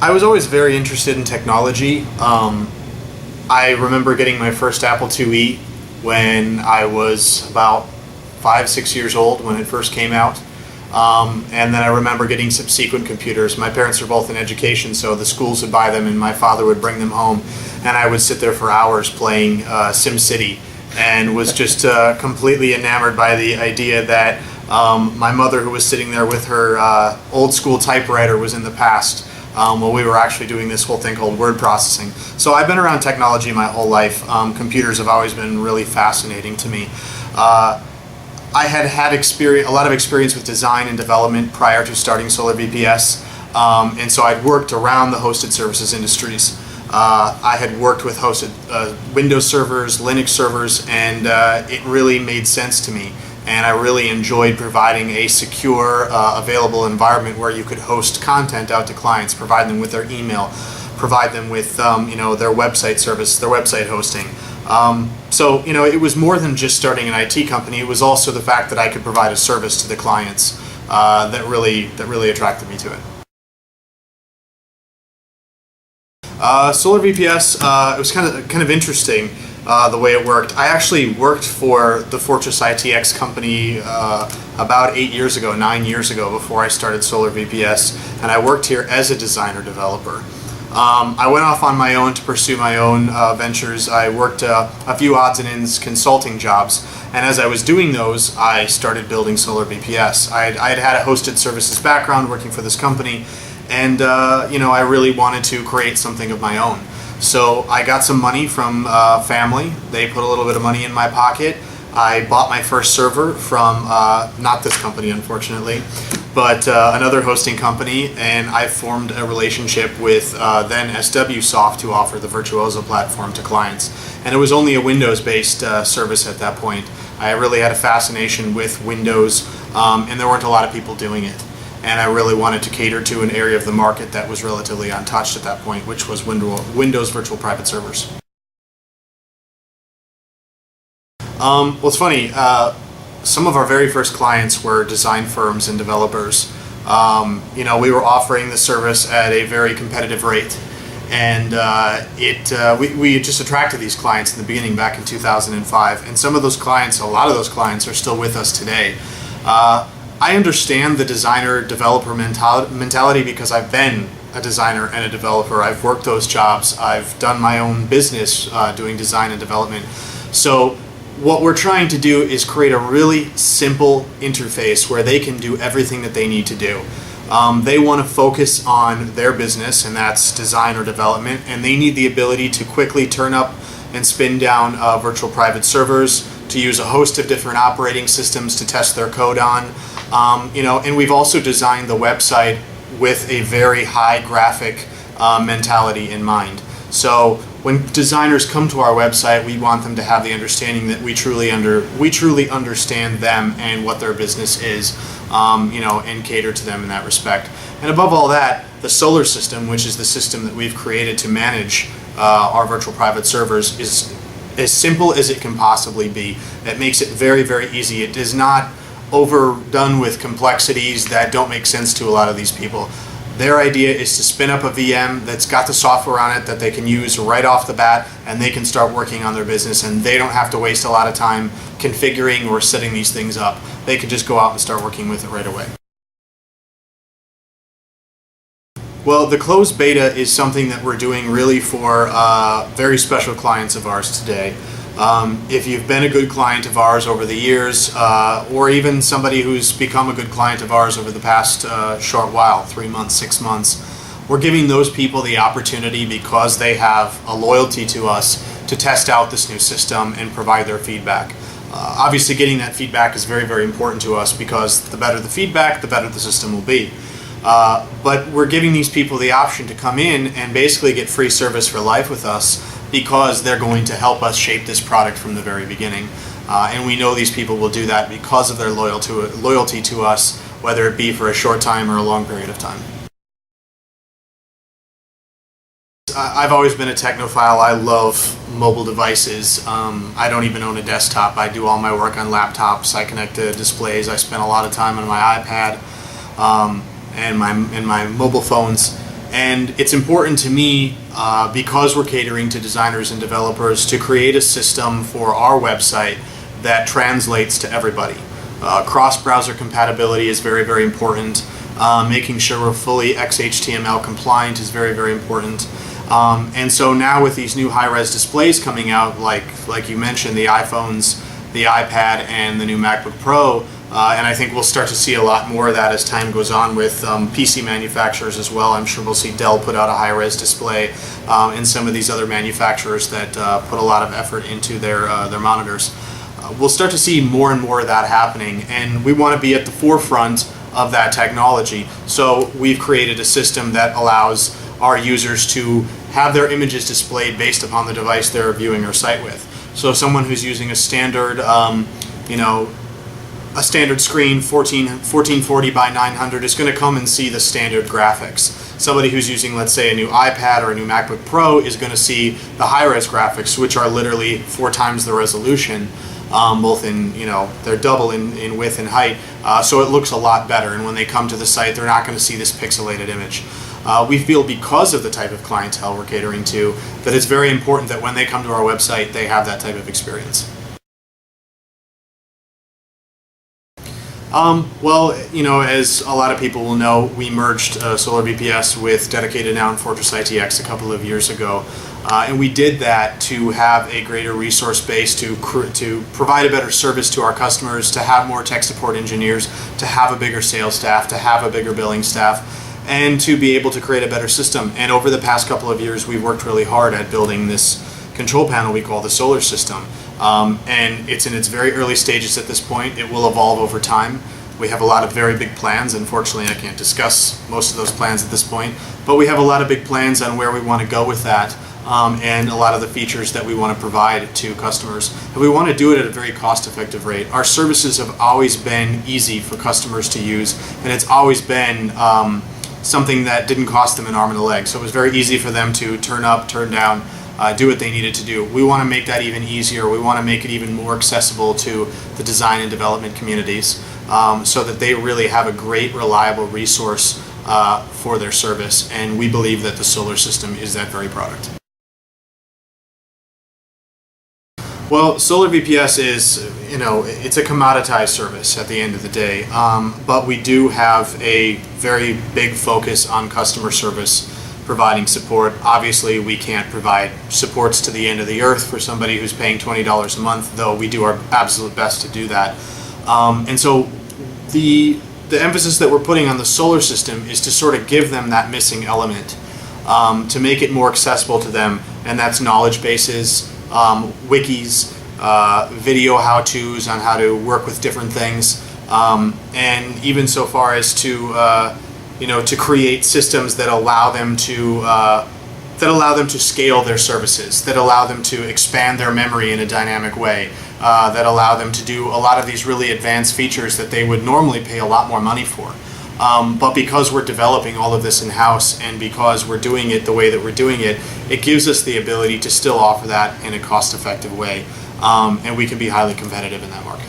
I was always very interested in technology. I remember getting my first Apple IIe when I was about 5, 6 years old when it first came out. And then I remember getting subsequent computers. My parents were both in education, so the schools would buy them and my father would bring them home. And I would sit there for hours playing SimCity and was just completely enamored by the idea that my mother, who was sitting there with her old school typewriter, was in the past while we were actually doing this whole thing called word processing. So I've been around technology my whole life. Computers have always been really fascinating to me. I had a lot of experience with design and development prior to starting SolarVPS, and so I'd worked around the hosted services industries. I had worked with hosted Windows servers, Linux servers, and it really made sense to me. And I really enjoyed providing a secure, available environment where you could host content out to clients, provide them with their email, provide them with their website service, their website hosting. So it was more than just starting an IT company. It was also the fact that I could provide a service to the clients that really attracted me to it. SolarVPS, it was kind of interesting the way it worked. I actually worked for the Fortress ITX company about 9 years ago before I started SolarVPS, and I worked here as a designer developer. I went off on my own to pursue my own ventures. I worked a few odds and ends consulting jobs, and as I was doing those, I started building SolarVPS. I had a hosted services background working for this company, and I really wanted to create something of my own. So I got some money from family. They put a little bit of money in my pocket. I bought my first server from, not this company unfortunately, but another hosting company, and I formed a relationship with then SWSoft to offer the Virtuoso platform to clients. And it was only a Windows-based service at that point. I really had a fascination with Windows, and there weren't a lot of people doing it. And I really wanted to cater to an area of the market that was relatively untouched at that point, which was Windows Virtual Private Servers. Well, it's funny, some of our very first clients were design firms and developers. We were offering the service at a very competitive rate, and we just attracted these clients in the beginning back in 2005, and a lot of those clients are still with us today. I understand the designer-developer mentality because I've been a designer and a developer. I've worked those jobs. I've done my own business doing design and development. So what we're trying to do is create a really simple interface where they can do everything that they need to do. They want to focus on their business, and that's design or development, and they need the ability to quickly turn up and spin down virtual private servers, to use a host of different operating systems to test their code on. And we've also designed the website with a very high graphic mentality in mind. So when designers come to our website, we want them to have the understanding that we truly understand them and what their business is, and cater to them in that respect. And above all that, the Solar system, which is the system that we've created to manage our virtual private servers, is as simple as it can possibly be. It makes it very, very easy. It is not overdone with complexities that don't make sense to a lot of these people. Their idea is to spin up a VM that's got the software on it that they can use right off the bat, and they can start working on their business, and they don't have to waste a lot of time configuring or setting these things up. They can just go out and start working with it right away. Well, the closed beta is something that we're doing really for very special clients of ours today. If you've been a good client of ours over the years, or even somebody who's become a good client of ours over the past short while, 3 months, 6 months, we're giving those people the opportunity, because they have a loyalty to us, to test out this new system and provide their feedback. Obviously getting that feedback is very, very important to us, because the better the feedback, the better the system will be. But we're giving these people the option to come in and basically get free service for life with us, because they're going to help us shape this product from the very beginning. And we know these people will do that because of their loyalty to us, whether it be for a short time or a long period of time. I've always been a technophile. I love mobile devices. I don't even own a desktop. I do all my work on laptops. I connect to displays. I spend a lot of time on my iPad and my mobile phones. And it's important to me, because we're catering to designers and developers, to create a system for our website that translates to everybody. Cross-browser compatibility is very, very important. Making sure we're fully XHTML compliant is very, very important. And so now with these new high-res displays coming out, like you mentioned, the iPhones, the iPad, and the new MacBook Pro, and I think we'll start to see a lot more of that as time goes on with PC manufacturers as well. I'm sure we'll see Dell put out a high-res display, and some of these other manufacturers that put a lot of effort into their monitors. We'll start to see more and more of that happening, and we want to be at the forefront of that technology. So we've created a system that allows our users to have their images displayed based upon the device they're viewing our site with. So someone who's using a standard, a standard screen, 1440 by 900, is going to come and see the standard graphics. Somebody who's using, let's say, a new iPad or a new MacBook Pro is going to see the high-res graphics, which are literally 4 times the resolution, both in, they're double in width and height, so it looks a lot better. And when they come to the site, they're not going to see this pixelated image. We feel, because of the type of clientele we're catering to, that it's very important that when they come to our website, they have that type of experience. Well, as a lot of people will know, we merged SolarVPS with Dedicated Now and Fortress ITX a couple of years ago. And we did that to have a greater resource base, to provide a better service to our customers, to have more tech support engineers, to have a bigger sales staff, to have a bigger billing staff, and to be able to create a better system. And over the past couple of years, we've worked really hard at building this control panel we call the Solar System. And it's in its very early stages at this point. It will evolve over time. We have a lot of very big plans. Unfortunately, I can't discuss most of those plans at this point, but we have a lot of big plans on where we want to go with that, and a lot of the features that we want to provide to customers. And we want to do it at a very cost-effective rate. Our services have always been easy for customers to use, and it's always been something that didn't cost them an arm and a leg. So it was very easy for them to turn up, turn down, do what they needed to do. We want to make that even easier. We want to make it even more accessible to the design and development communities, so that they really have a great, reliable resource for their service. And we believe that the Solar System is that very product. Well, SolarVPS is, it's a commoditized service at the end of the day, but we do have a very big focus on customer service, providing support. Obviously, we can't provide supports to the end of the earth for somebody who's paying $20 a month, though we do our absolute best to do that. And so the emphasis that we're putting on the Solar System is to sort of give them that missing element, to make it more accessible to them, and that's knowledge bases, wikis, video how-tos on how to work with different things, and even so far as to to create systems that allow them to scale their services, that allow them to expand their memory in a dynamic way, that allow them to do a lot of these really advanced features that they would normally pay a lot more money for. But because we're developing all of this in-house, and because we're doing it the way that we're doing it, it gives us the ability to still offer that in a cost-effective way, and we can be highly competitive in that market.